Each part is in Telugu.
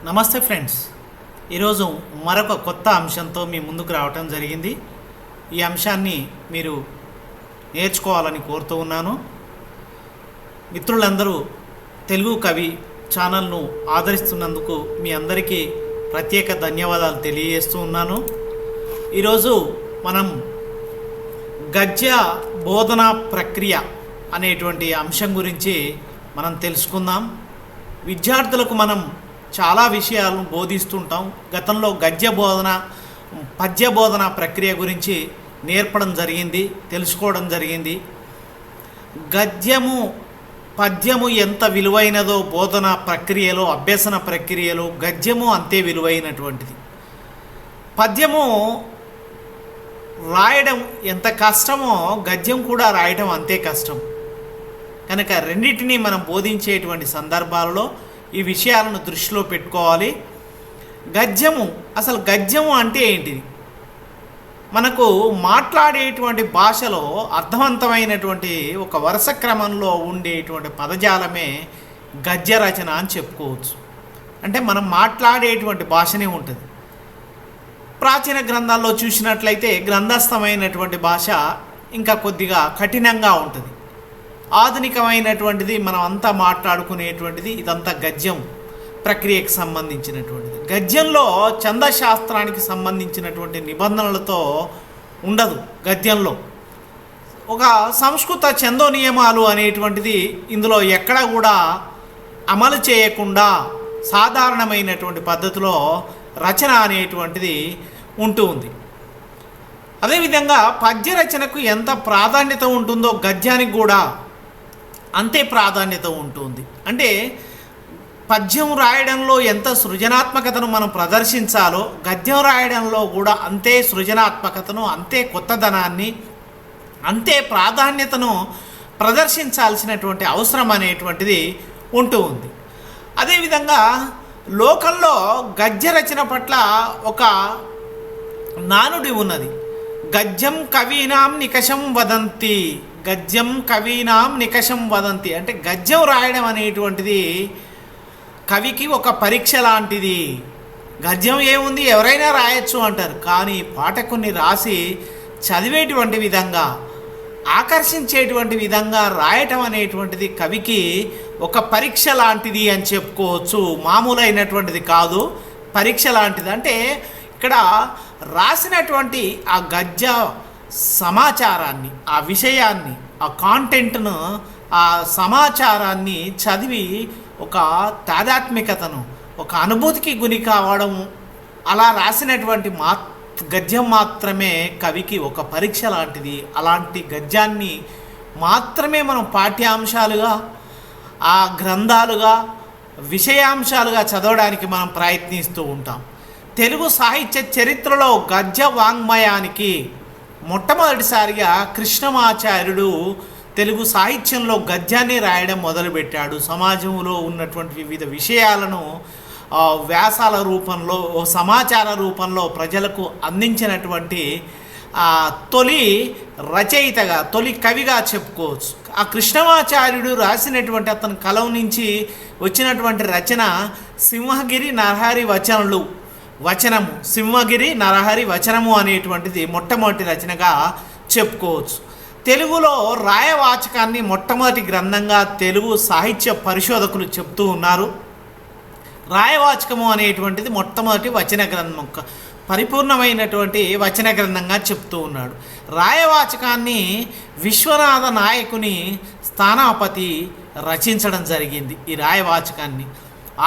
నమస్తే ఫ్రెండ్స్. ఈరోజు మరొక కొత్త అంశంతో మీ ముందుకు రావటం జరిగింది. ఈ అంశాన్ని మీరు నేర్చుకోవాలని కోరుతూ ఉన్నాను. మిత్రులందరూ తెలుగు కవి ఛానల్ను ఆదరిస్తున్నందుకు మీ అందరికీ ప్రత్యేక ధన్యవాదాలు తెలియజేస్తూ ఉన్నాను. ఈరోజు మనం గద్య బోధన ప్రక్రియ అనేటువంటి అంశం గురించి మనం తెలుసుకుందాం. విద్యార్థులకు మనం చాలా విషయాలను బోధిస్తుంటాం. గతంలో గద్య బోధన పద్య బోధన ప్రక్రియ గురించి నేర్పడం జరిగింది, తెలుసుకోవడం జరిగింది. గద్యము పద్యము ఎంత విలువైనదో బోధన ప్రక్రియలో, అభ్యసన ప్రక్రియలో గద్యము అంతే విలువైనటువంటిది. పద్యము రాయడం ఎంత కష్టమో గద్యం కూడా రాయడం అంతే కష్టం. కనుక రెండింటినీ మనం బోధించేటువంటి సందర్భాలలో ఈ విషయాలను దృష్టిలో పెట్టుకోవాలి. అసలు గద్యము అంటే ఏంటిది? మనకు మాట్లాడేటువంటి భాషలో అర్థవంతమైనటువంటి ఒక వరుస క్రమంలో ఉండేటువంటి పదజాలమే గద్య రచన అని చెప్పుకోవచ్చు. అంటే మనం మాట్లాడేటువంటి భాషనే ఉంటుంది. ప్రాచీన గ్రంథాల్లో చూసినట్లయితే గ్రంథస్థమైనటువంటి భాష ఇంకా కొద్దిగా కఠినంగా ఉంటుంది. ఆధునికమైనటువంటిది మనం అంతా మాట్లాడుకునేటువంటిది ఇదంతా గద్యం ప్రక్రియకు సంబంధించినటువంటిది. గద్యంలో ఛందశాస్త్రానికి సంబంధించినటువంటి నిబంధనలతో ఉండదు. గద్యంలో ఒక సంస్కృత ఛందో నియమాలు అనేటువంటిది ఇందులో ఎక్కడ కూడా అమలు చేయకుండా సాధారణమైనటువంటి పద్ధతిలో రచన అనేటువంటిది ఉంటూ ఉంది. అదేవిధంగా పద్య రచనకు ఎంత ప్రాధాన్యత ఉంటుందో గద్యానికి కూడా అంతే ప్రాధాన్యత ఉంటుంది. అంటే పద్యం రాయడంలో ఎంత సృజనాత్మకతను మనం ప్రదర్శించాలో గద్యం రాయడంలో కూడా అంతే సృజనాత్మకతను, అంతే కొత్తదనాన్ని, అంతే ప్రాధాన్యతను ప్రదర్శించాల్సినటువంటి అవసరం అనేటువంటిది ఉంటూ ఉంది. అదేవిధంగా లోకంలో గద్య రచన పట్ల ఒక నానుడి ఉన్నది. గద్యం కవీనాం నికషం వదంతి, గద్యం కవీనాం నికషం వదంతి. అంటే గద్యం రాయడం అనేటువంటిది కవికి ఒక పరీక్ష లాంటిది. గద్యం ఏముంది, ఎవరైనా రాయొచ్చు అంటారు. కానీ పాఠకుని రాసి చదివేటువంటి విధంగా, ఆకర్షించేటువంటి విధంగా రాయటం అనేటువంటిది కవికి ఒక పరీక్ష లాంటిది అని చెప్పుకోవచ్చు. మామూలైనటువంటిది కాదు, పరీక్ష లాంటిది. అంటే ఇక్కడ రాసినటువంటి ఆ గద్య సమాచారాన్ని, ఆ విషయాన్ని, ఆ కాంటెంట్ను, ఆ సమాచారాన్ని చదివి ఒక తాదాత్మికతను, ఒక అనుభూతికి గురి కావడం, అలా రాసినటువంటి గద్యం మాత్రమే కవికి ఒక పరీక్ష లాంటిది. అలాంటి గద్యాన్ని మాత్రమే మనం పాఠ్యాంశాలుగా, ఆ గ్రంథాలుగా, విషయాంశాలుగా చదవడానికి మనం ప్రయత్నిస్తూ ఉంటాం. తెలుగు సాహిత్య చరిత్రలో గద్య వాంగ్మయానికి మొట్టమొదటిసారిగా కృష్ణమాచార్యుడు తెలుగు సాహిత్యంలో గద్యాన్ని రాయడం మొదలుపెట్టాడు. సమాజంలో ఉన్నటువంటి వివిధ విషయాలను వ్యాసాల రూపంలో, సమాచార రూపంలో ప్రజలకు అందించినటువంటి తొలి రచయితగా, తొలి కవిగా చెప్పుకోవచ్చు. ఆ కృష్ణమాచార్యుడు రాసినటువంటి అతని కలం నుంచి వచ్చినటువంటి రచన సింహగిరి నరహరి వచనము, సింహగిరి నరహరి వచనము అనేటువంటిది మొట్టమొదటి రచనగా చెప్పుకోవచ్చు. తెలుగులో రాయవాచకాన్ని మొట్టమొదటి గ్రంథంగా తెలుగు సాహిత్య పరిశోధకులు చెప్తూ ఉన్నారు. రాయవాచకము అనేటువంటిది మొట్టమొదటి వచన గ్రంథం, పరిపూర్ణమైనటువంటి వచన గ్రంథంగా చెప్తూ ఉన్నాడు. రాయవాచకాన్ని విశ్వనాథ నాయకుని స్థానాపతి రచించడం జరిగింది. ఈ రాయవాచకాన్ని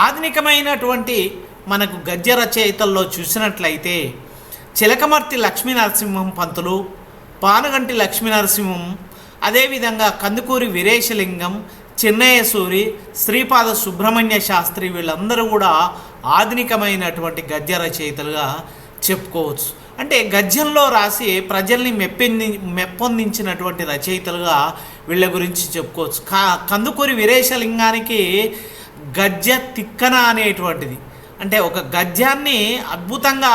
ఆధునికమైనటువంటి మనకు గద్య రచయితల్లో చూసినట్లయితే చిలకమర్తి లక్ష్మీనరసింహం పంతులు, పానుగంటి లక్ష్మీనరసింహం, అదేవిధంగా కందుకూరి వీరేశలింగం, చిన్నయ్యసూరి, శ్రీపాద సుబ్రహ్మణ్య శాస్త్రి, వీళ్ళందరూ కూడా ఆధునికమైనటువంటి గద్య రచయితలుగా చెప్పుకోవచ్చు. అంటే గద్యంలో రాసి ప్రజల్ని మెప్పొందించినటువంటి రచయితలుగా వీళ్ళ గురించి చెప్పుకోవచ్చు. కందుకూరి వీరేశలింగానికి గద్య తిక్కన అనేటువంటిది, అంటే ఒక గద్యాన్ని అద్భుతంగా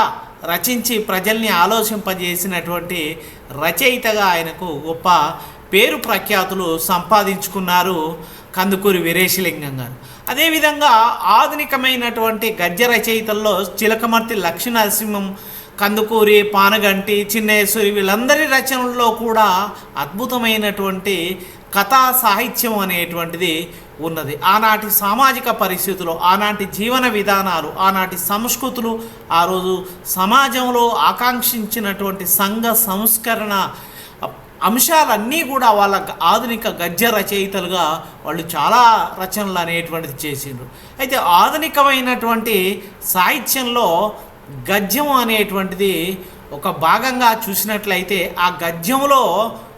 రచించి ప్రజల్ని ఆలోచింపజేసినటువంటి రచయితగా ఆయనకు గొప్ప పేరు ప్రఖ్యాతులు సంపాదించుకున్నారు కందుకూరి వీరేశలింగం గారు. అదేవిధంగా ఆధునికమైనటువంటి గద్య రచయితల్లో చిలకమర్తి లక్ష్మీ నరసింహం, కందుకూరి, పానగంటి, చిన్నేశ్వరి వీళ్ళందరి రచనల్లో కూడా అద్భుతమైనటువంటి కథా సాహిత్యం అనేటువంటిది ఉన్నది. ఆనాటి సామాజిక పరిస్థితులు, ఆనాటి జీవన విధానాలు, ఆనాటి సంస్కృతులు, ఆ రోజు సమాజంలో ఆకాంక్షించినటువంటి సంఘ సంస్కరణ అంశాలన్నీ కూడా వాళ్ళ ఆధునిక గద్య రచయితలుగా వాళ్ళు చాలా రచనలు అనేటువంటిది చేసిండ్రు. అయితే ఆధునికమైనటువంటి సాహిత్యంలో గద్యం అనేటువంటిది ఒక భాగంగా చూసినట్లయితే ఆ గద్యంలో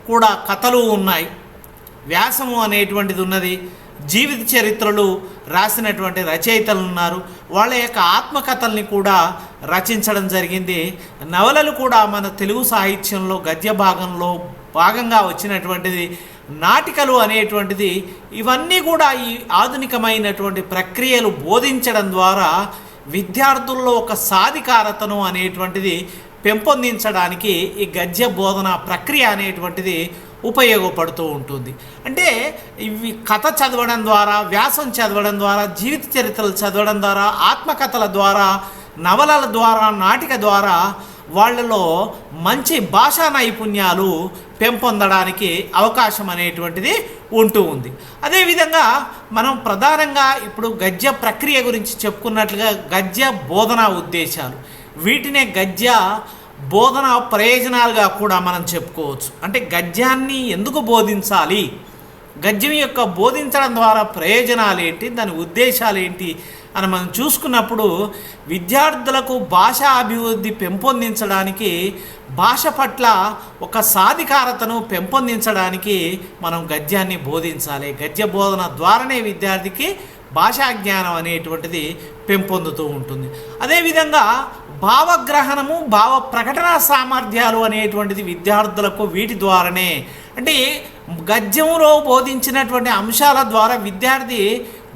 కూడా కథలు ఉన్నాయి, వ్యాసము అనేటువంటిది ఉన్నది, జీవిత చరిత్రలు రాసినటువంటి రచయితలు ఉన్నారు, వాళ్ళ యొక్క ఆత్మకథల్ని కూడా రచించడం జరిగింది. నవలలు కూడా మన తెలుగు సాహిత్యంలో గద్య భాగంగా వచ్చినటువంటిది. నాటికలు అనేటువంటిది ఇవన్నీ కూడా ఈ ఆధునికమైనటువంటి ప్రక్రియలు బోధించడం ద్వారా విద్యార్థుల్లో ఒక సాధికారతను అనేటువంటిది పెంపొందించడానికి ఈ గద్య బోధన ప్రక్రియ అనేటువంటిది ఉపయోగపడుతూ ఉంటుంది. అంటే ఇవి కథ చదవడం ద్వారా, వ్యాసం చదవడం ద్వారా, జీవిత చరిత్రలు చదవడం ద్వారా, ఆత్మకథల ద్వారా, నవలల ద్వారా, నాటిక ద్వారా వాళ్ళలో మంచి భాషా నైపుణ్యాలు పెంపొందడానికి అవకాశం అనేటువంటిది ఉంటూ ఉంది. అదేవిధంగా మనం ప్రధానంగా ఇప్పుడు గద్య ప్రక్రియ గురించి చెప్పుకున్నట్లుగా గద్య బోధనా ఉద్దేశాలు, వీటినే గద్య బోధన ప్రయోజనాలుగా కూడా మనం చెప్పుకోవచ్చు. అంటే గద్యాన్ని ఎందుకు బోధించాలి, గద్యం యొక్క బోధించడం ద్వారా ప్రయోజనాలు ఏంటి, దాని ఉద్దేశాలు ఏంటి అని మనం చూసుకున్నప్పుడు విద్యార్థులకు భాషా అభివృద్ధి పెంపొందించడానికి, భాష పట్ల ఒక సాధికారతను పెంపొందించడానికి మనం గద్యాన్ని బోధించాలి. గద్య బోధన ద్వారానే విద్యార్థికి భాషా జ్ఞానం అనేటువంటిది పెంపొందుతూ ఉంటుంది. అదేవిధంగా భావగ్రహణము, భావ ప్రకటన సామర్థ్యాలు అనేటువంటిది విద్యార్థులకు వీటి ద్వారానే, అంటే గద్యంలో బోధించినటువంటి అంశాల ద్వారా విద్యార్థి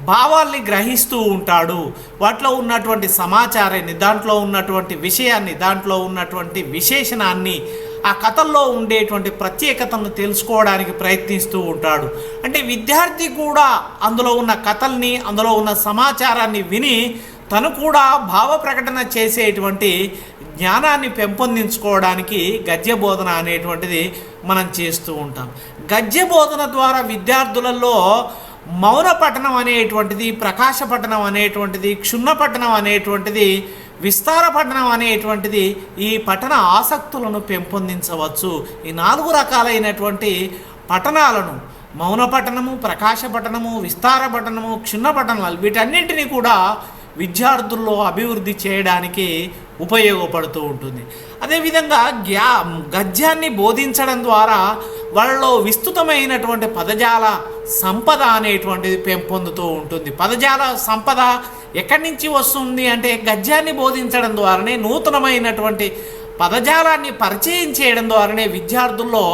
భావాల్ని గ్రహిస్తూ ఉంటాడు. వాటిలో ఉన్నటువంటి సమాచారాన్ని, దాంట్లో ఉన్నటువంటి విషయాన్ని, దాంట్లో ఉన్నటువంటి విశేషణాన్ని, ఆ కథల్లో ఉండేటువంటి ప్రత్యేకతను తెలుసుకోవడానికి ప్రయత్నిస్తూ ఉంటాడు. అంటే విద్యార్థి కూడా అందులో ఉన్న కథల్ని, అందులో ఉన్న సమాచారాన్ని విని తను కూడా భావ ప్రకటన చేసేటువంటి జ్ఞానాన్ని పెంపొందించుకోవడానికి గద్య బోధన అనేటువంటిది మనం చేస్తూ ఉంటాం. గద్య బోధన ద్వారా విద్యార్థులలో మౌన పఠనం అనేటువంటిది, ప్రకాశ పఠనం అనేటువంటిది, క్షుణ్ణ పఠనం అనేటువంటిది, విస్తార పఠనం అనేటువంటిది, ఈ పఠన ఆసక్తులను పెంపొందించవచ్చు. ఈ 4 రకాలైనటువంటి పఠనాలను, మౌన పఠనము, ప్రకాశ పఠనము, విస్తార పఠనము, క్షుణ్ణ పఠనాలు, వీటన్నింటినీ కూడా విద్యార్థుల్లో అభివృద్ధి చేయడానికి ఉపయోగపడుతూ ఉంటుంది. అదేవిధంగా గద్యాన్ని బోధించడం ద్వారా వాళ్ళలో విస్తృతమైనటువంటి పదజాల సంపద అనేటువంటిది పెంపొందుతూ ఉంటుంది. పదజాల సంపద ఎక్కడి నుంచి వస్తుంది అంటే గద్యాన్ని బోధించడం ద్వారానే, నూతనమైనటువంటి పదజాలాన్ని పరిచయం చేయడం ద్వారానే విద్యార్థుల్లో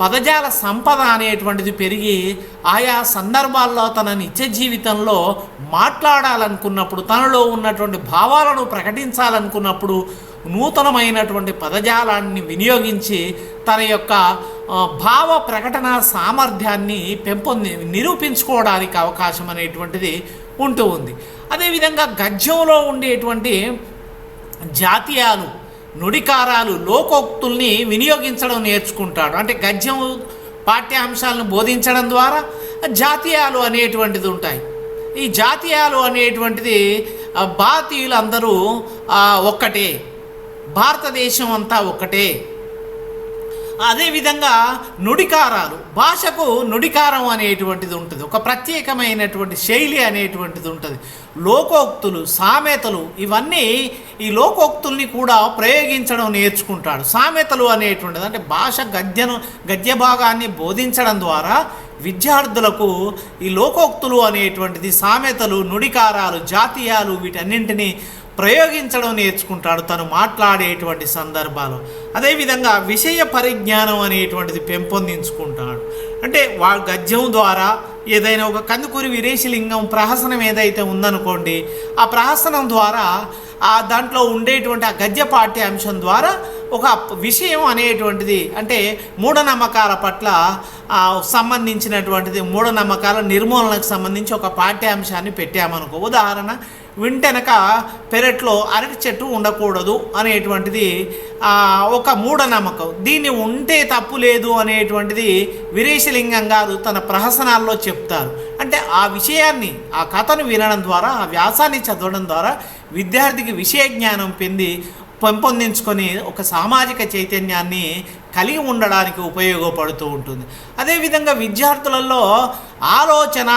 పదజాల సంపద అనేటువంటిది పెరిగి ఆయా సందర్భాల్లో తన నిత్య జీవితంలో మాట్లాడాలనుకున్నప్పుడు, తనలో ఉన్నటువంటి భావాలను ప్రకటించాలనుకున్నప్పుడు నూతనమైనటువంటి పదజాలాన్ని వినియోగించి తన యొక్క భావ ప్రకటన సామర్థ్యాన్ని నిరూపించుకోవడానికి అవకాశం అనేటువంటిది ఉంటూ ఉంది. అదేవిధంగా గద్యంలో ఉండేటువంటి జాతీయాలు, నుడికారాలు, లోకోక్తుల్ని వినియోగించడం నేర్చుకుంటాడు. అంటే గద్యం పాఠ్యాంశాలను బోధించడం ద్వారా జాతీయాలు అనేటువంటిది ఉంటాయి. ఈ జాతీయాలు అనేటువంటిది భారతీయులందరూ ఒక్కటే, భారతదేశం అంతా ఒక్కటే. అదేవిధంగా నుడికారాలు, భాషకు నుడికారం అనేటువంటిది ఉంటుంది, ఒక ప్రత్యేకమైనటువంటి శైలి అనేటువంటిది ఉంటుంది. లోకోక్తులు, సామెతలు, ఇవన్నీ ఈ లోకోక్తుల్ని కూడా ప్రయోగించడం నేర్చుకుంటాడు. సామెతలు అనేటువంటిది అంటే భాష గద్య భాగాన్ని బోధించడం ద్వారా విద్యార్థులకు ఈ లోకోక్తులు అనేటువంటిది, సామెతలు, నుడికారాలు, జాతీయాలు వీటన్నింటినీ ప్రయోగించడం నేర్చుకుంటాడు తను మాట్లాడేటువంటి సందర్భాలు. అదేవిధంగా విషయ పరిజ్ఞానం అనేటువంటిది పెంపొందించుకుంటాడు. అంటే గద్యం ద్వారా ఏదైనా ఒక కందుకూరి వీరేశలింగం ప్రహసనం ఏదైతే ఉందనుకోండి, ఆ ప్రహసనం ద్వారా దాంట్లో ఉండేటువంటి ఆ గద్య పాఠ్యాంశం ద్వారా ఒక విషయం అనేటువంటిది, అంటే మూఢనమ్మకాల పట్ల సంబంధించినటువంటిది, మూఢనమ్మకాల నిర్మూలనకు సంబంధించి ఒక పాఠ్యాంశాన్ని పెట్టామనుకో. ఉదాహరణ, వింటెనక పెరట్లో అరటి చెట్టు ఉండకూడదు అనేటువంటిది ఒక మూఢనమ్మకం. దీన్ని ఉంటే తప్పు లేదు అనేటువంటిది వీరేశలింగం గారు తన ప్రహసనాల్లో చెప్తారు. అంటే ఆ విషయాన్ని, ఆ కథను వినడం ద్వారా, ఆ వ్యాసాన్ని చదవడం ద్వారా విద్యార్థికి విషయ జ్ఞానం పెంపొందించుకొని ఒక సామాజిక చైతన్యాన్ని కలిగి ఉండడానికి ఉపయోగపడుతూ ఉంటుంది. అదేవిధంగా విద్యార్థులలో ఆలోచన,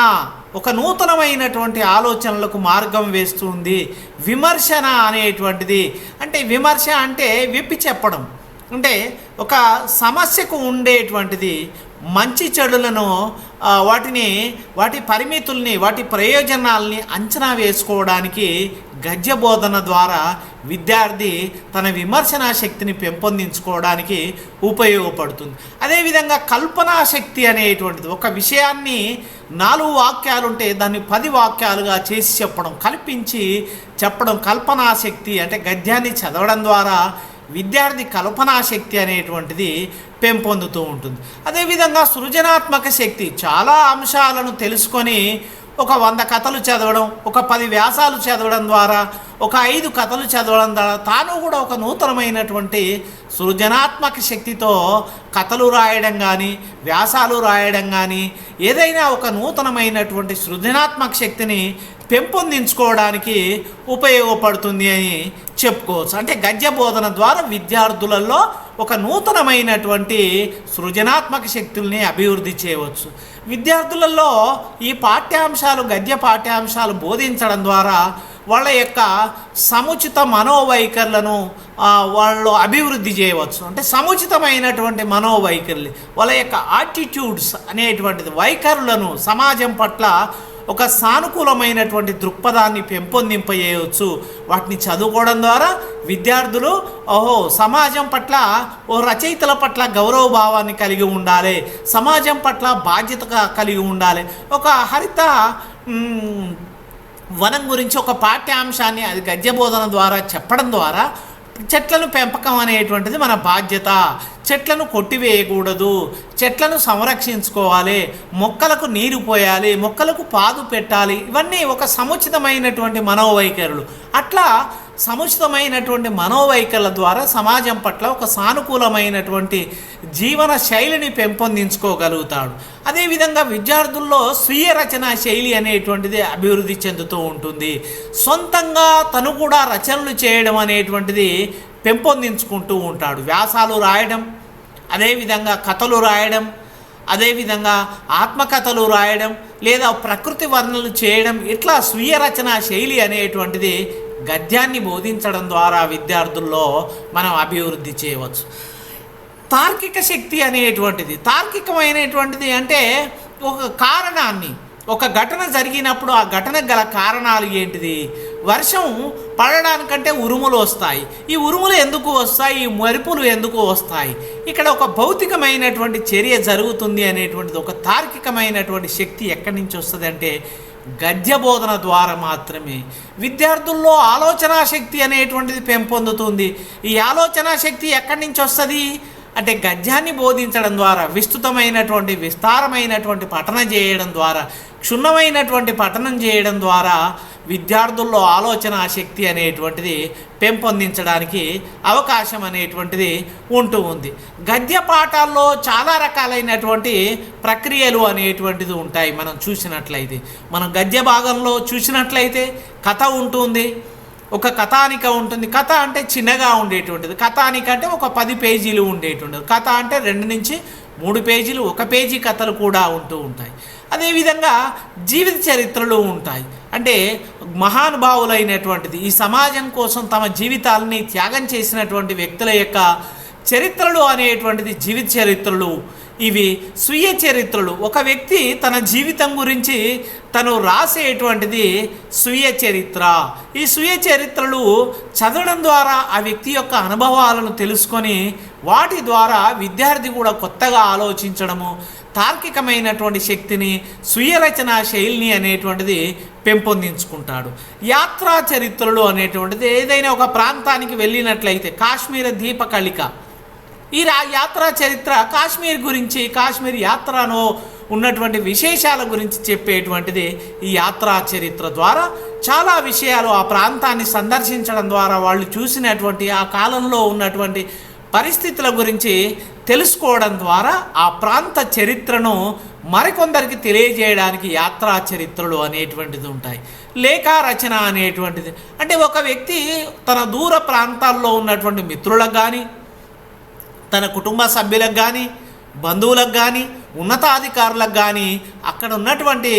ఒక నూతనమైనటువంటి ఆలోచనలకు మార్గం వేస్తుంది. విమర్శన అనేటువంటిది, అంటే విమర్శ అంటే విప్పి చెప్పడం, అంటే ఒక సమస్యకు ఉండేటువంటిది మంచి చెడులను, వాటి పరిమితుల్ని, వాటి ప్రయోజనాల్ని అంచనా వేసుకోవడానికి గద్య బోధన ద్వారా విద్యార్థి తన విమర్శనా శక్తిని పెంపొందించుకోవడానికి ఉపయోగపడుతుంది. అదేవిధంగా కల్పనా శక్తి అనేటువంటిది, ఒక విషయాన్ని 4 వాక్యాలుంటే దాన్ని 10 వాక్యాలుగా చేసి చెప్పడం, కల్పించి చెప్పడం కల్పనా శక్తి. అంటే గద్యాన్ని చదవడం ద్వారా విద్యార్థి కల్పనా శక్తి అనేటువంటిది పెంపొందుతూ ఉంటుంది. అదేవిధంగా సృజనాత్మక శక్తి, చాలా అంశాలను తెలుసుకొని ఒక 100 కథలు చదవడం, ఒక 10 వ్యాసాలు చదవడం ద్వారా, ఒక 5 కథలు చదవడం ద్వారా తాను కూడా ఒక నూతనమైనటువంటి సృజనాత్మక శక్తితో కథలు రాయడం కానీ, వ్యాసాలు రాయడం కానీ, ఏదైనా ఒక నూతనమైనటువంటి సృజనాత్మక శక్తిని పెంపొందించుకోవడానికి ఉపయోగపడుతుంది అని చెప్పుకోవచ్చు. అంటే గద్య బోధన ద్వారా విద్యార్థులలో ఒక నూతనమైనటువంటి సృజనాత్మక శక్తుల్ని అభివృద్ధి చేయవచ్చు. విద్యార్థులలో ఈ పాఠ్యాంశాలు, గద్య పాఠ్యాంశాలు బోధించడం ద్వారా వాళ్ళ యొక్క సముచిత మనోవైఖరులను వాళ్ళు అభివృద్ధి చేయవచ్చు. అంటే సముచితమైనటువంటి మనోవైఖరులు, వాళ్ళ యొక్క యాటిట్యూడ్స్ అనేటువంటిది, వైఖరులను, సమాజం పట్ల ఒక సానుకూలమైనటువంటి దృక్పథాన్ని పెంపొందింపజేయవచ్చు. వాటిని చదువుకోవడం ద్వారా విద్యార్థులు సమాజం పట్ల, రచయితల పట్ల గౌరవ భావాన్ని కలిగి ఉండాలి, సమాజం పట్ల బాధ్యతగా కలిగి ఉండాలి. ఒక హరిత వనం గురించి ఒక పాఠ్యాంశాన్ని అది గద్య బోధన ద్వారా చెప్పడం ద్వారా చెట్లను పెంపకం అనేటువంటిది మన బాధ్యత, చెట్లను కొట్టివేయకూడదు, చెట్లను సంరక్షించుకోవాలి, మొక్కలకు నీరు పోయాలి, మొక్కలకు పాదు పెట్టాలి, ఇవన్నీ ఒక సముచితమైనటువంటి మనోవైఖరులు. అట్లా సముచితమైనటువంటి మనోవైఖరుల ద్వారా సమాజం పట్ల ఒక సానుకూలమైనటువంటి జీవన శైలిని పెంపొందించుకోగలుగుతాడు. అదేవిధంగా విద్యార్థుల్లో స్వీయ రచనా శైలి అనేటువంటిది అభివృద్ధి చెందుతూ ఉంటుంది. సొంతంగా తను కూడా రచనలు చేయడం అనేటువంటిది పెంపొందించుకుంటూ ఉంటాడు. వ్యాసాలు రాయడం, అదేవిధంగా కథలు రాయడం, అదేవిధంగా ఆత్మకథలు రాయడం, లేదా ప్రకృతి వర్ణనలు చేయడం, ఇట్లా స్వీయ రచనా శైలి అనేటువంటిది గద్యాన్ని బోధించడం ద్వారా విద్యార్థుల్లో మనం అభివృద్ధి చేయవచ్చు. తార్కిక శక్తి అనేటువంటిది, తార్కికమైనటువంటిది అంటే ఒక కారణాన్ని, ఒక ఘటన జరిగినప్పుడు ఆ ఘటనకు గల కారణాలు ఏంటిది? వర్షం పడడానికంటే ఉరుములు వస్తాయి. ఈ ఉరుములు ఎందుకు వస్తాయి? ఈ మెరుపులు ఎందుకు వస్తాయి? ఇక్కడ ఒక భౌతికమైనటువంటి చర్య జరుగుతుంది అనేటువంటిది, ఒక తార్కికమైనటువంటి శక్తి ఎక్కడి నుంచి వస్తుంది అంటే గద్య బోధన ద్వారా మాత్రమే. విద్యార్థుల్లో ఆలోచనా శక్తి అనేటువంటిది పెంపొందుతుంది. ఈ ఆలోచనా శక్తి ఎక్కడి నుంచి వస్తుంది అంటే గద్యాన్ని బోధించడం ద్వారా, విస్తృతమైనటువంటి విస్తారమైనటువంటి పఠన చేయడం ద్వారా, క్షుణ్ణమైనటువంటి పఠనం చేయడం ద్వారా విద్యార్థుల్లో ఆలోచన శక్తి అనేటువంటిది పెంపొందించడానికి అవకాశం అనేటువంటిది ఉంటూ ఉంది. గద్య పాఠాల్లో చాలా రకాలైనటువంటి ప్రక్రియలు అనేటువంటిది ఉంటాయి. మనం చూసినట్లయితే, మనం గద్య భాగంలో చూసినట్లయితే కథ ఉంటుంది, ఒక కథానిక ఉంటుంది. కథ అంటే చిన్నగా ఉండేటువంటిది. కథానిక అంటే ఒక 10 పేజీలు ఉండేటువంటిది. కథ అంటే 2 నుంచి 3 పేజీలు, 1 పేజీ కథలు కూడా ఉంటూ ఉంటాయి. అదేవిధంగా జీవిత చరిత్రలు ఉంటాయి. అంటే మహానుభావులైనటువంటిది, ఈ సమాజం కోసం తమ జీవితాలని త్యాగం చేసినటువంటి వ్యక్తుల యొక్క చరిత్రలు అనేటువంటిది జీవిత చరిత్రలు. ఇవి స్వీయ చరిత్రలు. ఒక వ్యక్తి తన జీవితం గురించి తను రాసేటువంటిది స్వీయ చరిత్ర. ఈ స్వీయ చరిత్రలు చదవడం ద్వారా ఆ వ్యక్తి యొక్క అనుభవాలను తెలుసుకొని వాటి ద్వారా విద్యార్థి కూడా కొత్తగా ఆలోచించడము, తార్కికమైనటువంటి శక్తిని, స్వీయ రచనా శైలిని అనేటువంటిది పెంపొందించుకుంటాడు. యాత్రా చరిత్రలు అనేటువంటిది ఏదైనా ఒక ప్రాంతానికి వెళ్ళినట్లయితే, కాశ్మీర దీపకళిక ఈ యాత్రా చరిత్ర కాశ్మీర్ గురించి, కాశ్మీర్ యాత్రలో ఉన్నటువంటి విశేషాల గురించి చెప్పేటువంటిది ఈ యాత్రా చరిత్ర ద్వారా. చాలా విషయాలు ఆ ప్రాంతాన్ని సందర్శించడం ద్వారా వాళ్ళు చూసినటువంటి ఆ కాలంలో ఉన్నటువంటి పరిస్థితుల గురించి తెలుసుకోవడం ద్వారా ఆ ప్రాంత చరిత్రను మరికొందరికి తెలియజేయడానికి యాత్రా చరిత్రలు అనేటువంటిది ఉంటాయి. లేఖా రచన అనేటువంటిది అంటే ఒక వ్యక్తి తన దూర ప్రాంతాల్లో ఉన్నటువంటి మిత్రులకు కానీ, తన కుటుంబ సభ్యులకు కానీ, బంధువులకు కానీ, ఉన్నతాధికారులకు కానీ అక్కడ ఉన్నటువంటి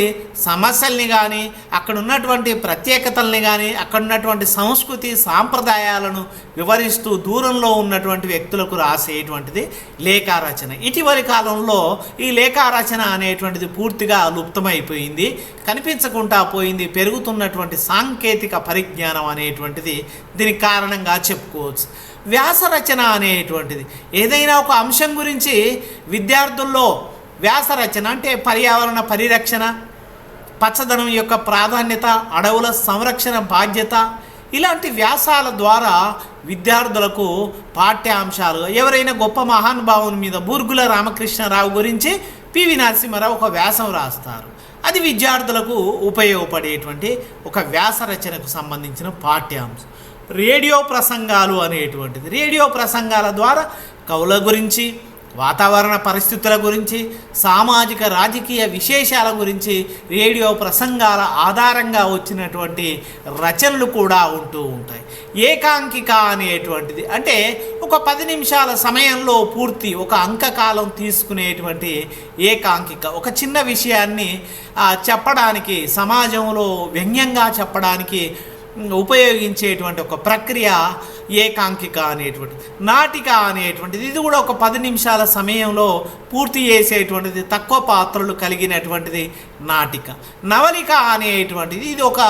సమస్యల్ని కానీ, అక్కడ ఉన్నటువంటి ప్రత్యేకతల్ని కానీ, అక్కడ ఉన్నటువంటి సంస్కృతి సాంప్రదాయాలను వివరిస్తూ దూరంలో ఉన్నటువంటి వ్యక్తులకు రాసేటువంటిది లేఖారచన. ఇటీవలి కాలంలో ఈ లేఖారచన అనేటువంటిది పూర్తిగా లుప్తమైపోయింది, కనిపించకుండా పోయింది. పెరుగుతున్నటువంటి సాంకేతిక పరిజ్ఞానం అనేటువంటిది దీనికి కారణంగా చెప్పుకోవచ్చు. వ్యాసరచన అనేటువంటిది ఏదైనా ఒక అంశం గురించి విద్యార్థుల్లో వ్యాసరచన అంటే పర్యావరణ పరిరక్షణ, పచ్చదనం యొక్క ప్రాధాన్యత, అడవుల సంరక్షణ బాధ్యత, ఇలాంటి వ్యాసాల ద్వారా విద్యార్థులకు పాఠ్యాంశాలు, ఎవరైనా గొప్ప మహానుభావుని మీద బూర్గుల రామకృష్ణరావు గురించి పివి నరసింహారావు ఒక వ్యాసం రాస్తారు. అది విద్యార్థులకు ఉపయోగపడేటువంటి ఒక వ్యాసరచనకు సంబంధించిన పాఠ్యాంశం. రేడియో ప్రసంగాలు అనేటువంటిది, రేడియో ప్రసంగాల ద్వారా కవుల గురించి, వాతావరణ పరిస్థితుల గురించి, సామాజిక రాజకీయ విశేషాల గురించి రేడియో ప్రసంగాల ఆధారంగా వచ్చినటువంటి రచనలు కూడా ఉంటూ ఉంటాయి. ఏకాంకిక అనేటువంటిది అంటే ఒక 10 నిమిషాల సమయంలో పూర్తి ఒక అంకకాలం తీసుకునేటువంటి ఏకాంకిక, ఒక చిన్న విషయాన్ని చెప్పడానికి, సమాజంలో వ్యంగ్యంగా చెప్పడానికి ఉపయోగించేటువంటి ఒక ప్రక్రియ ఏకాంకిక అనేటువంటిది. నాటిక అనేటువంటిది ఇది కూడా ఒక 10 నిమిషాల సమయంలో పూర్తి చేసేటువంటిది, తక్కువ పాత్రలు కలిగినటువంటిది నాటిక. నవలిక అనేటువంటిది ఇది ఒక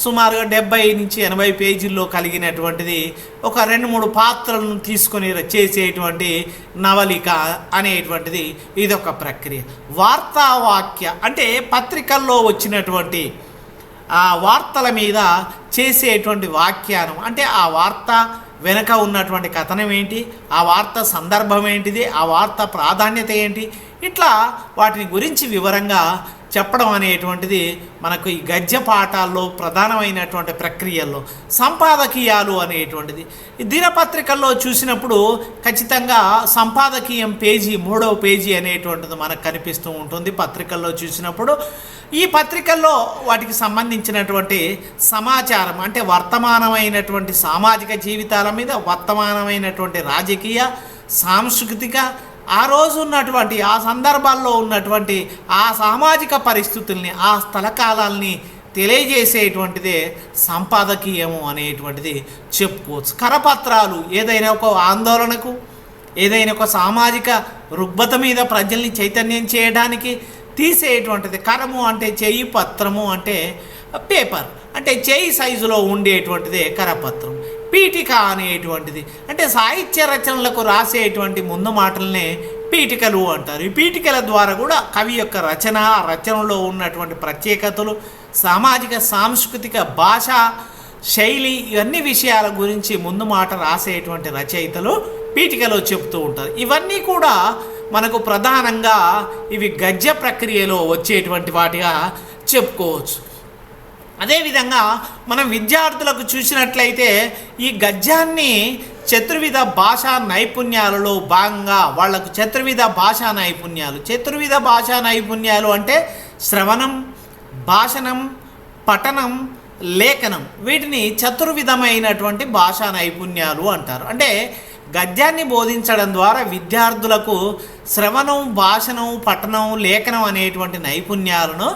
సుమారుగా 70 నుంచి 80 పేజీల్లో కలిగినటువంటిది, ఒక 2-3 పాత్రలను తీసుకొని చేసేటువంటి నవలిక అనేటువంటిది ఇదొక ప్రక్రియ. వార్తావాక్య అంటే పత్రికల్లో వచ్చినటువంటి ఆ వార్తల మీద చేసేటువంటి వ్యాఖ్యానం, అంటే ఆ వార్త వెనక ఉన్నటువంటి కథనం ఏంటి, ఆ వార్త సందర్భం ఏంటిది, ఆ వార్త ప్రాధాన్యత ఏంటి, ఇట్లా వాటిని గురించి వివరంగా చెప్పడం అనేటువంటిది మనకు ఈ గద్య పాఠాల్లో ప్రధానమైనటువంటి ప్రక్రియల్లో. సంపాదకీయాలు అనేటువంటిది దినపత్రికల్లో చూసినప్పుడు ఖచ్చితంగా సంపాదకీయం పేజీ, 3వ పేజీ అనేటువంటిది మనకు కనిపిస్తూ ఉంటుంది పత్రికల్లో చూసినప్పుడు. ఈ పత్రికల్లో వాటికి సంబంధించినటువంటి సమాచారం అంటే వర్తమానమైనటువంటి సామాజిక జీవితాల మీద, వర్తమానమైనటువంటి రాజకీయ, సాంస్కృతిక, ఆ రోజు ఉన్నటువంటి ఆ సందర్భాల్లో ఉన్నటువంటి ఆ సామాజిక పరిస్థితుల్ని, ఆ స్థల కాలాల్ని తెలియజేసేటువంటిదే సంపాదకీయము అనేటువంటిది చెప్పుకోవచ్చు. కరపత్రాలు ఏదైనా ఒక ఆందోళనకు, ఏదైనా ఒక సామాజిక రుగ్మత మీద ప్రజల్ని చైతన్యం చేయడానికి తీసేటువంటిది. కరము అంటే చెయ్యి, పత్రము అంటే పేపర్, అంటే చేయి సైజులో ఉండేటువంటిదే కరపత్రం. పీఠిక అనేటువంటిది అంటే సాహిత్య రచనలకు రాసేటువంటి ముందు మాటలనే పీఠికలు అంటారు. ఈ పీఠికల ద్వారా కూడా కవి యొక్క రచన, రచనలో ఉన్నటువంటి ప్రత్యేకతలు, సామాజిక సాంస్కృతిక భాష శైలి, ఇవన్నీ విషయాల గురించి ముందు మాట రాసేటువంటి రచయితలు పీఠికలో చెప్తూ ఉంటారు. ఇవన్నీ కూడా మనకు ప్రధానంగా ఇవి గద్య ప్రక్రియలో వచ్చేటువంటి వాటిగా చెప్పుకోవచ్చు. అదేవిధంగా మనం విద్యార్థులకు చూసినట్లయితే ఈ గద్యాన్ని చతుర్విధ భాషా నైపుణ్యాలలో భాగంగా వాళ్లకు చతుర్విధ భాషా నైపుణ్యాలు అంటే శ్రవణం, భాషణం, పఠనం, లేఖనం, వీటిని చతుర్విధమైనటువంటి భాషా నైపుణ్యాలు అంటారు. అంటే గద్యాన్ని బోధించడం ద్వారా విద్యార్థులకు శ్రవణం, భాషణం, పఠనం, లేఖనం అనేటువంటి నైపుణ్యాలను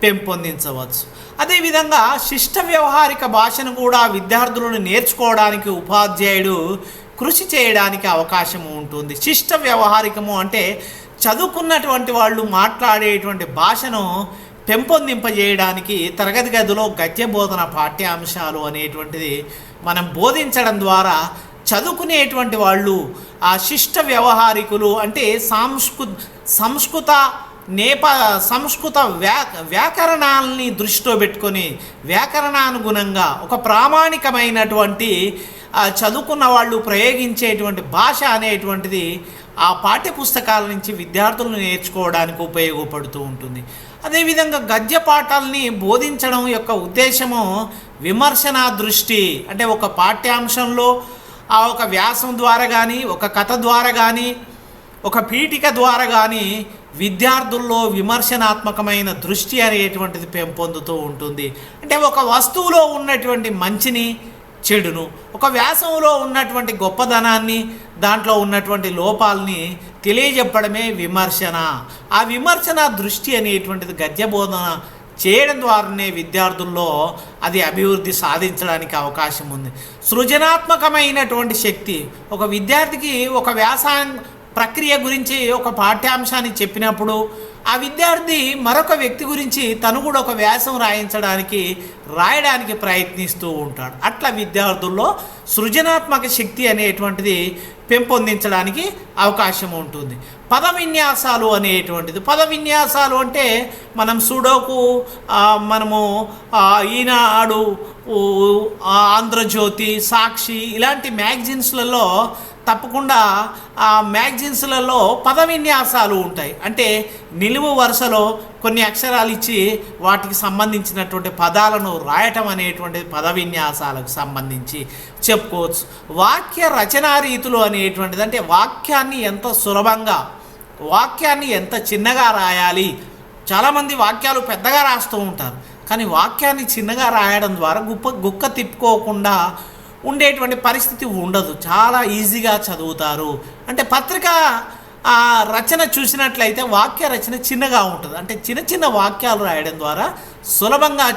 పెంపొందించవచ్చు. అదేవిధంగా శిష్ట వ్యవహారిక భాషను కూడా విద్యార్థులను నేర్చుకోవడానికి ఉపాధ్యాయుడు కృషి చేయడానికి అవకాశం ఉంటుంది. శిష్ట వ్యవహారికము అంటే చదువుకున్నటువంటి వాళ్ళు మాట్లాడేటువంటి భాషను పెంపొందింపజేయడానికి తరగతి గదిలో గద్య బోధన పాఠ్యాంశాలు అనేటువంటిది మనం బోధించడం ద్వారా చదువుకునేటువంటి వాళ్ళు ఆ శిష్ట వ్యవహారికులు అంటే సంస్కృత సంస్కృత వ్యాకరణాలని దృష్టిలో పెట్టుకొని వ్యాకరణానుగుణంగా ఒక ప్రామాణికమైనటువంటి చదువుకున్న వాళ్ళు ప్రయోగించేటువంటి భాష అనేటువంటిది ఆ పాఠ్యపుస్తకాల నుంచి విద్యార్థులను నేర్చుకోవడానికి ఉపయోగపడుతూ ఉంటుంది. అదేవిధంగా గద్య పాఠాలని బోధించడం యొక్క ఉద్దేశము విమర్శనా దృష్టి. అంటే ఒక పాఠ్యాంశంలో ఆ ఒక వ్యాసం ద్వారా కానీ, ఒక కథ ద్వారా కానీ, ఒక పీఠిక ద్వారా కానీ విద్యార్థుల్లో విమర్శనాత్మకమైన దృష్టి అనేటువంటిది పెంపొందుతూ ఉంటుంది. అంటే ఒక వస్తువులో ఉన్నటువంటి మంచిని, చెడును, ఒక వ్యాసంలో ఉన్నటువంటి గొప్పదనాన్ని, దాంట్లో ఉన్నటువంటి లోపాలని తెలియజెప్పడమే విమర్శన. ఆ విమర్శన దృష్టి అనేటువంటిది గద్య బోధన చేయడం ద్వారానే విద్యార్థుల్లో అది అభివృద్ధి సాధించడానికి అవకాశం ఉంది. సృజనాత్మకమైనటువంటి శక్తి ఒక విద్యార్థికి ఒక ప్రక్రియ గురించి ఒక పాఠ్యాంశాన్ని చెప్పినప్పుడు ఆ విద్యార్థి మరొక వ్యక్తి గురించి తను కూడా ఒక వ్యాసం రాయడానికి ప్రయత్నిస్తూ ఉంటాడు. అట్లా విద్యార్థుల్లో సృజనాత్మక శక్తి అనేటువంటిది పెంపొందించడానికి అవకాశం ఉంటుంది. పద విన్యాసాలు అంటే మనం సుడోకు, మనము ఈనాడు, ఆంధ్రజ్యోతి, సాక్షి ఇలాంటి మ్యాగజైన్స్లలో తప్పకుండా ఆ మ్యాగజైన్స్లలో పద విన్యాసాలు ఉంటాయి. అంటే నిలువు వరుసలో కొన్ని అక్షరాలు ఇచ్చి వాటికి సంబంధించినటువంటి పదాలను రాయటం అనేటువంటి పద విన్యాసాలకు సంబంధించి చెప్పుకోవచ్చు. వాక్య రచనా రీతులు అనేటువంటిది అంటే వాక్యాన్ని ఎంత సులభంగా, వాక్యాన్ని ఎంత చిన్నగా రాయాలి. చాలామంది వాక్యాలు పెద్దగా రాస్తూ ఉంటారు, కానీ వాక్యాన్ని చిన్నగా రాయడం ద్వారా గుక్క తిప్పుకోకుండా ఉండేటువంటి పరిస్థితి ఉండదు. చాలా ఈజీగా చదువుతారు. అంటే పత్రిక రచన చూసినట్లయితే వాక్య రచన చిన్నగా ఉంటుంది. అంటే చిన్న చిన్న వాక్యాలు రాయడం ద్వారా సులభంగా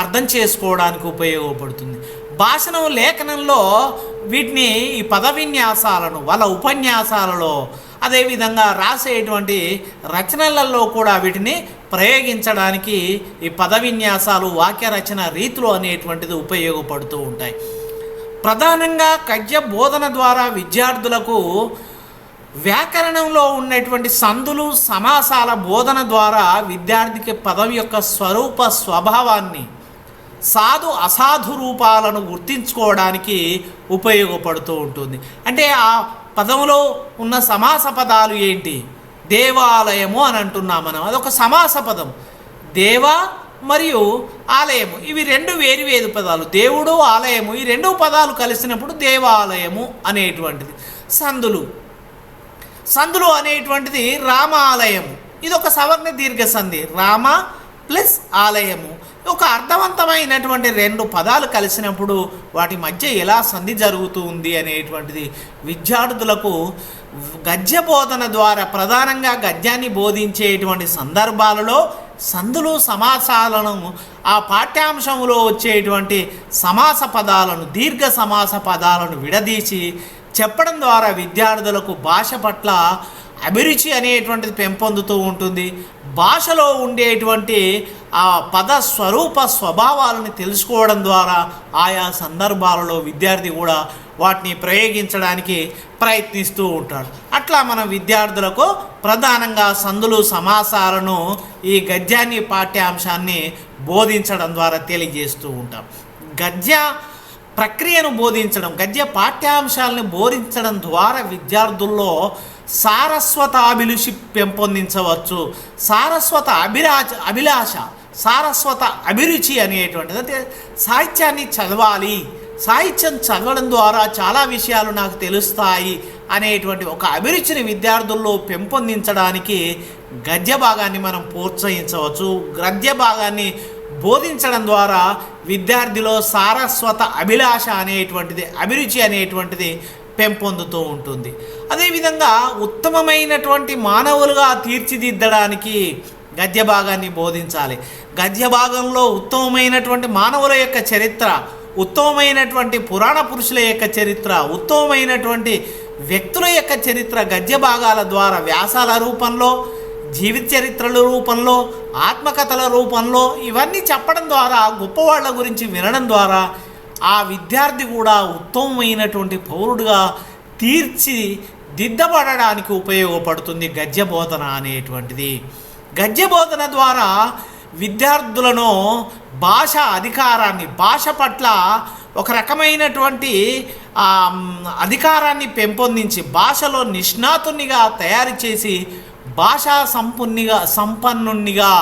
అర్థం చేసుకోవడానికి ఉపయోగపడుతుంది. భాషణం లేఖనంలో వీటిని ఈ పద విన్యాసాలను వాళ్ళ ఉపన్యాసాలలో, అదేవిధంగా రాసేటువంటి రచనలలో కూడా వీటిని ప్రయోగించడానికి ఈ పద విన్యాసాలు, వాక్య రచన రీతులు అనేటువంటిది ఉపయోగపడుతూ ఉంటాయి. ప్రధానంగా గద్య బోధన ద్వారా విద్యార్థులకు వ్యాకరణంలో ఉన్నటువంటి సందులు, సమాసాల బోధన ద్వారా విద్యార్థికి పదం యొక్క స్వరూప స్వభావాన్ని, సాధు అసాధు రూపాలను గుర్తించుకోవడానికి ఉపయోగపడుతూ ఉంటుంది. అంటే ఆ పదంలో ఉన్న సమాస పదాలు ఏంటి? దేవాలయము అని అంటున్నాం మనం, అదొక సమాస పదం. దేవ మరియు ఆలయము, ఇవి రెండు వేరు పదాలు. దేవుడు, ఆలయము, ఈ రెండు పదాలు కలిసినప్పుడు దేవాలయము అనేటువంటిది. సందులు అనేటువంటిది రామాలయము, ఇది ఒక సవర్ణ దీర్ఘ సంధి. రామ ప్లస్ ఆలయము, ఒక అర్థవంతమైనటువంటి రెండు పదాలు కలిసినప్పుడు వాటి మధ్య ఎలా సంధి జరుగుతుంది అనేటువంటిది విద్యార్థులకు గద్య బోధన ద్వారా, ప్రధానంగా గద్యాన్ని బోధించేటువంటి సందర్భాలలో సందులు, సమాసాలను, ఆ పాఠ్యాంశంలో వచ్చేటువంటి సమాస పదాలను, దీర్ఘ సమాస పదాలను విడదీసి చెప్పడం ద్వారా విద్యార్థులకు భాష పట్ల అభిరుచి అనేటువంటిది పెంపొందుతూ ఉంటుంది. భాషలో ఉండేటువంటి ఆ పద స్వరూప స్వభావాలను తెలుసుకోవడం ద్వారా ఆయా సందర్భాలలో విద్యార్థి కూడా వాటిని ప్రయోగించడానికి ప్రయత్నిస్తూ ఉంటాడు. అట్లా మన విద్యార్థులకు ప్రధానంగా సందులు, సమాసాలను ఈ గద్యాన్ని, పాఠ్యాంశాన్ని బోధించడం ద్వారా తెలియజేస్తూ ఉంటాం. గద్య ప్రక్రియను బోధించడం, గద్య పాఠ్యాంశాలను బోధించడం ద్వారా విద్యార్థుల్లో సారస్వతాభిరుచి పెంపొందించవచ్చు. అభిలాష, సారస్వత అభిరుచి అనేటువంటిది, అంటే సాహిత్యాన్ని చదవాలి, సాహిత్యం చదవడం ద్వారా చాలా విషయాలు నాకు తెలుస్తాయి అనేటువంటి ఒక అభిరుచిని విద్యార్థుల్లో పెంపొందించడానికి గద్య భాగాన్ని మనం ప్రోత్సహించవచ్చు. గద్య భాగాన్ని బోధించడం ద్వారా విద్యార్థిలో సారస్వత అభిలాష అనేటువంటిది, అభిరుచి అనేటువంటిది పెంపొందుతూ ఉంటుంది. అదేవిధంగా ఉత్తమమైనటువంటి మానవులుగా తీర్చిదిద్దడానికి గద్య భాగాన్ని బోధించాలి. గద్య భాగంలో ఉత్తమమైనటువంటి మానవుల యొక్క చరిత్ర, ఉత్తమమైనటువంటి పురాణ పురుషుల యొక్క చరిత్ర, ఉత్తమమైనటువంటి వ్యక్తుల యొక్క చరిత్ర గద్య భాగాల ద్వారా వ్యాసాల రూపంలో, జీవిత చరిత్రల రూపంలో, ఆత్మకథల రూపంలో ఇవన్నీ చెప్పడం ద్వారా, గొప్పవాళ్ళ గురించి వినడం ద్వారా ఆ విద్యార్థి కూడా ఉత్తమమైనటువంటి పౌరుడుగా తీర్చిదిద్దబడడానికి ఉపయోగపడుతుంది గద్య బోధన అనేటువంటిది. గద్య బోధన ద్వారా విద్యార్థులను భాష అధికారాన్ని, భాష పట్ల ఒక రకమైనటువంటి అధికారాన్ని పెంపొందించి భాషలో నిష్ణాతునిగా తయారు చేసి భాషా సంపన్నునిగా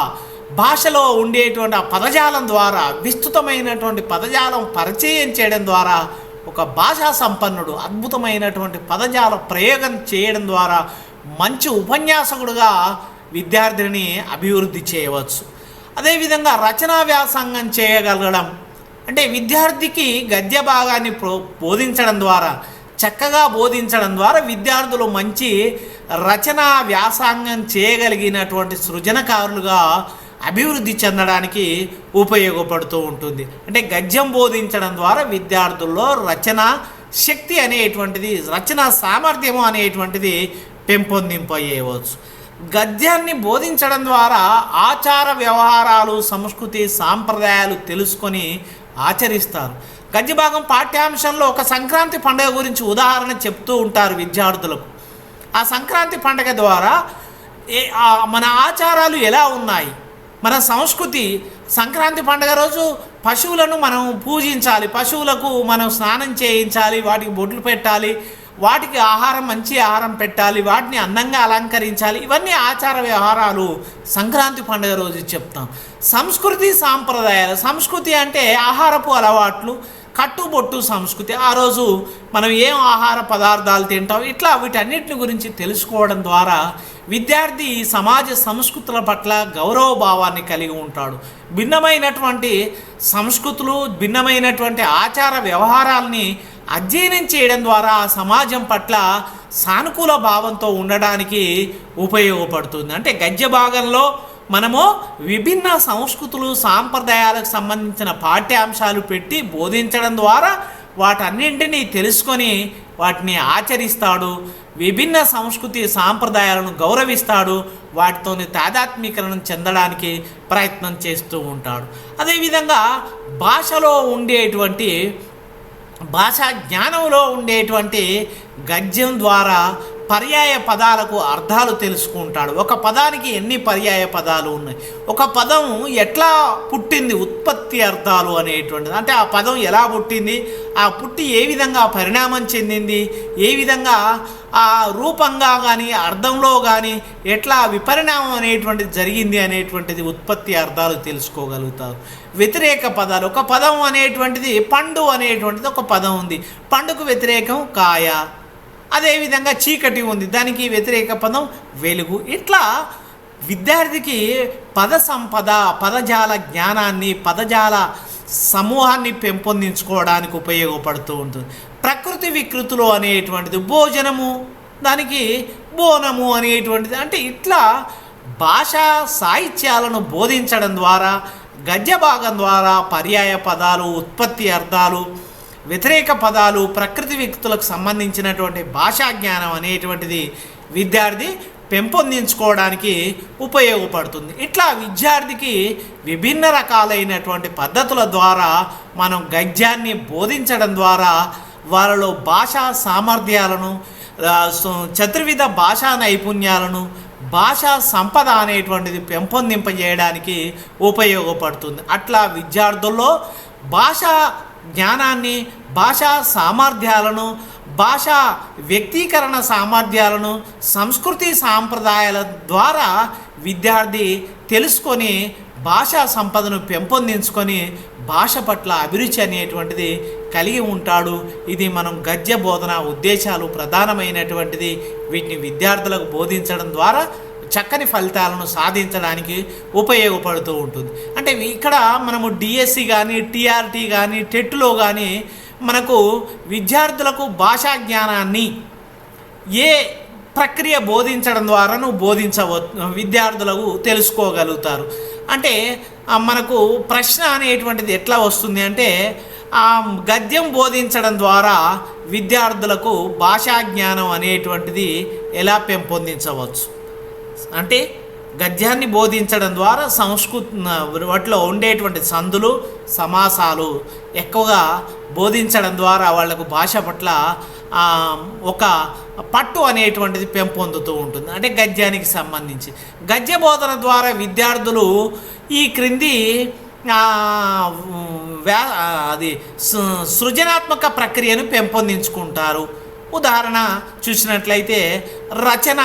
భాషలో ఉండేటువంటి ఆ పదజాలం ద్వారా విస్తృతమైనటువంటి పదజాలం పరిచయం చేయడం ద్వారా ఒక భాషా సంపన్నుడు అద్భుతమైనటువంటి పదజాల ప్రయోగం చేయడం ద్వారా మంచి ఉపన్యాసకుడుగా విద్యార్థిని అభివృద్ధి చేయవచ్చు. అదేవిధంగా రచనా వ్యాసంగం చేయగలగడం అంటే విద్యార్థికి గద్య భాగాన్ని బోధించడం ద్వారా, చక్కగా బోధించడం ద్వారా విద్యార్థులు మంచి రచనా వ్యాసంగం చేయగలిగినటువంటి సృజనకారులుగా అభివృద్ధి చెందడానికి ఉపయోగపడుతూ ఉంటుంది. అంటే గద్యం బోధించడం ద్వారా విద్యార్థుల్లో రచనా శక్తి అనేటువంటిది, రచనా సామర్థ్యము అనేటువంటిది పెంపొందింపజేయవచ్చు. గద్యాన్ని బోధించడం ద్వారా ఆచార వ్యవహారాలు, సంస్కృతి, సాంప్రదాయాలు తెలుసుకొని ఆచరిస్తారు. గద్య భాగం పాఠ్యాంశంలో ఒక సంక్రాంతి పండుగ గురించి ఉదాహరణ చెప్తూ ఉంటారు విద్యార్థులకు. ఆ సంక్రాంతి పండుగ ద్వారా మన ఆచారాలు ఎలా ఉన్నాయి, మన సంస్కృతి, సంక్రాంతి పండుగ రోజు పశువులను మనం పూజించాలి, పశువులకు మనం స్నానం చేయించాలి, వాటికి బొట్లు పెట్టాలి, వాటికి ఆహారం, మంచి ఆహారం పెట్టాలి, వాటిని అందంగా అలంకరించాలి. ఇవన్నీ ఆచార వ్యవహారాలు సంక్రాంతి పండుగ రోజు చెప్తాం. సంస్కృతి సాంప్రదాయాలు, సంస్కృతి అంటే ఆహారపు అలవాట్లు, కట్టుబొట్టు సంస్కృతి, ఆ రోజు మనం ఏం ఆహార పదార్థాలు తింటాం, ఇట్లా వీటన్నిటిని గురించి తెలుసుకోవడం ద్వారా విద్యార్థి సమాజ సంస్కృతుల పట్ల గౌరవ భావాన్ని కలిగి ఉంటాడు. భిన్నమైనటువంటి సంస్కృతులు, భిన్నమైనటువంటి ఆచార వ్యవహారాల్ని అధ్యయనం చేయడం ద్వారా సమాజం పట్ల సానుకూల భావంతో ఉండడానికి ఉపయోగపడుతుంది. అంటే గద్య భాగంలో మనము విభిన్న సంస్కృతులు, సాంప్రదాయాలకు సంబంధించిన పాఠ్యాంశాలు పెట్టి బోధించడం ద్వారా వాటన్నింటినీ తెలుసుకొని వాటిని ఆచరిస్తాడు. విభిన్న సంస్కృతి సాంప్రదాయాలను గౌరవిస్తాడు, వాటితోని తాదాత్మీకరణం చెందడానికి ప్రయత్నం చేస్తూ ఉంటాడు. అదేవిధంగా భాషలో ఉండేటువంటి భాషా జ్ఞానంలో ఉండేటువంటి గద్యం ద్వారా పర్యాయ పదాలకు అర్థాలు తెలుసుకుంటాడు. ఒక పదానికి ఎన్ని పర్యాయ పదాలు ఉన్నాయి, ఒక పదం ఎట్లా పుట్టింది, ఉత్పత్తి అర్థాలు అనేటువంటిది. అంటే ఆ పదం ఎలా పుట్టింది, ఆ పుట్టి ఏ విధంగా పరిణామం చెందింది, ఏ విధంగా ఆ రూపంగా కానీ అర్థంలో కానీ ఎట్లా విపరిణామం అనేటువంటిది జరిగింది అనేటువంటిది ఉత్పత్తి అర్థాలు తెలుసుకోగలుగుతారు. వ్యతిరేక పదాలు, ఒక పదం అనేటువంటిది పండు అనేటువంటిది ఒక పదం ఉంది, పండుకు వ్యతిరేకం కాయ. అదేవిధంగా చీకటి ఉంది, దానికి వ్యతిరేక పదం వెలుగు. ఇట్లా విద్యార్థికి పద సంపద, పదజాల జ్ఞానాన్ని, పదజాల సమూహాన్ని పెంపొందించుకోవడానికి ఉపయోగపడుతూ ఉంటుంది. ప్రకృతి వికృతులు అనేటువంటిది భోజనము, దానికి బోనము అనేటువంటిది. అంటే ఇట్లా భాషా సాహిత్యాలను బోధించడం ద్వారా గద్య భాగం ద్వారా పర్యాయ పదాలు, ఉత్పత్తి అర్థాలు, వ్యతిరేక పదాలు, ప్రకృతి వ్యక్తులకు సంబంధించినటువంటి భాషా జ్ఞానం అనేటువంటిది విద్యార్థి పెంపొందించుకోవడానికి ఉపయోగపడుతుంది. ఇట్లా విద్యార్థికి విభిన్న రకాలైనటువంటి పద్ధతుల ద్వారా మనం గద్యాన్ని బోధించడం ద్వారా వాళ్ళలో భాషా సామర్థ్యాలను, చతుర్విధ భాషా నైపుణ్యాలను, భాషా సంపద అనేటువంటిది పెంపొందింపజేయడానికి ఉపయోగపడుతుంది. అట్లా విద్యార్థుల్లో భాషా జ్ఞానాన్ని, భాషా సామర్థ్యాలను, భాషా వ్యక్తీకరణ సామర్థ్యాలను, సంస్కృతి సాంప్రదాయాల ద్వారా విద్యార్థి తెలుసుకొని భాషా సంపదను పెంపొందించుకొని భాష పట్ల అభిరుచి అనేటువంటిది కలిగి ఉంటాడు. ఇది మనం గద్య బోధన ఉద్దేశాలు ప్రధానమైనటువంటిది. వీటిని విద్యార్థులకు బోధించడం ద్వారా చక్కని ఫలితాలను సాధించడానికి ఉపయోగపడుతూ ఉంటుంది. అంటే ఇక్కడ మనము డిఎస్సి కానీ, టీఆర్టీ కానీ, టెట్లో కానీ మనకు విద్యార్థులకు భాషా జ్ఞానాన్ని ఏ ప్రక్రియ బోధించడం ద్వారా విద్యార్థులకు తెలుసుకోగలుగుతారు. అంటే మనకు ప్రశ్న అనేటువంటిది ఎట్లా వస్తుంది అంటే, గద్యం బోధించడం ద్వారా విద్యార్థులకు భాషా జ్ఞానం అనేటువంటిది ఎలా పెంపొందించవచ్చు అంటే, గద్యాన్ని బోధించడం ద్వారా వాటిలో ఉండేటువంటి సందులు, సమాసాలు ఎక్కువగా బోధించడం ద్వారా వాళ్లకు భాష పట్ల ఒక పట్టు అనేటువంటిది పెంపొందుతూ ఉంటుంది. అంటే గద్యానికి సంబంధించి గద్య బోధన ద్వారా విద్యార్థులు ఈ క్రింది అది సృజనాత్మక ప్రక్రియను పెంపొందించుకుంటారు. ఉదాహరణ చూసినట్లయితే రచన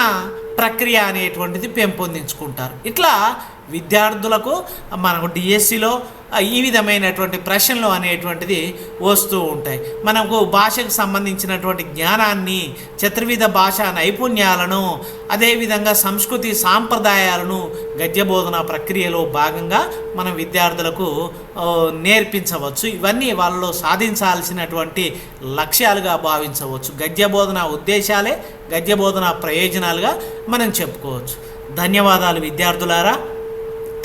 ప్రక్రియ అనేటువంటిది పెంపొందించుకుంటారు. ఇట్లా విద్యార్థులకు మనకు డిఎస్సిలో ఈ విధమైనటువంటి ప్రశ్నలు అనేటువంటిది వస్తూ ఉంటాయి. మనకు భాషకు సంబంధించినటువంటి జ్ఞానాన్ని, చతుర్విధ భాషా నైపుణ్యాలను, అదేవిధంగా సంస్కృతి సాంప్రదాయాలను గద్య బోధన ప్రక్రియలో భాగంగా మనం విద్యార్థులకు నేర్పించవచ్చు. ఇవన్నీ వాళ్ళలో సాధించాల్సినటువంటి లక్ష్యాలుగా భావించవచ్చు. గద్య బోధన ఉద్దేశాలే గద్య బోధన ప్రయోజనాలుగా మనం చెప్పుకోవచ్చు. ధన్యవాదాలు విద్యార్థులారా.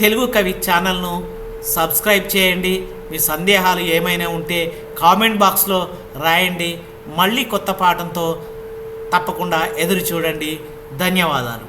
తెలుగు కవి ఛానల్ను సబ్స్క్రైబ్ చేయండి. మీ సందేహాలు ఏమైనా ఉంటే కామెంట్ బాక్స్లో రాయండి. మళ్ళీ కొత్త పాఠంతో తప్పకుండా ఎదురు చూడండి. ధన్యవాదాలు.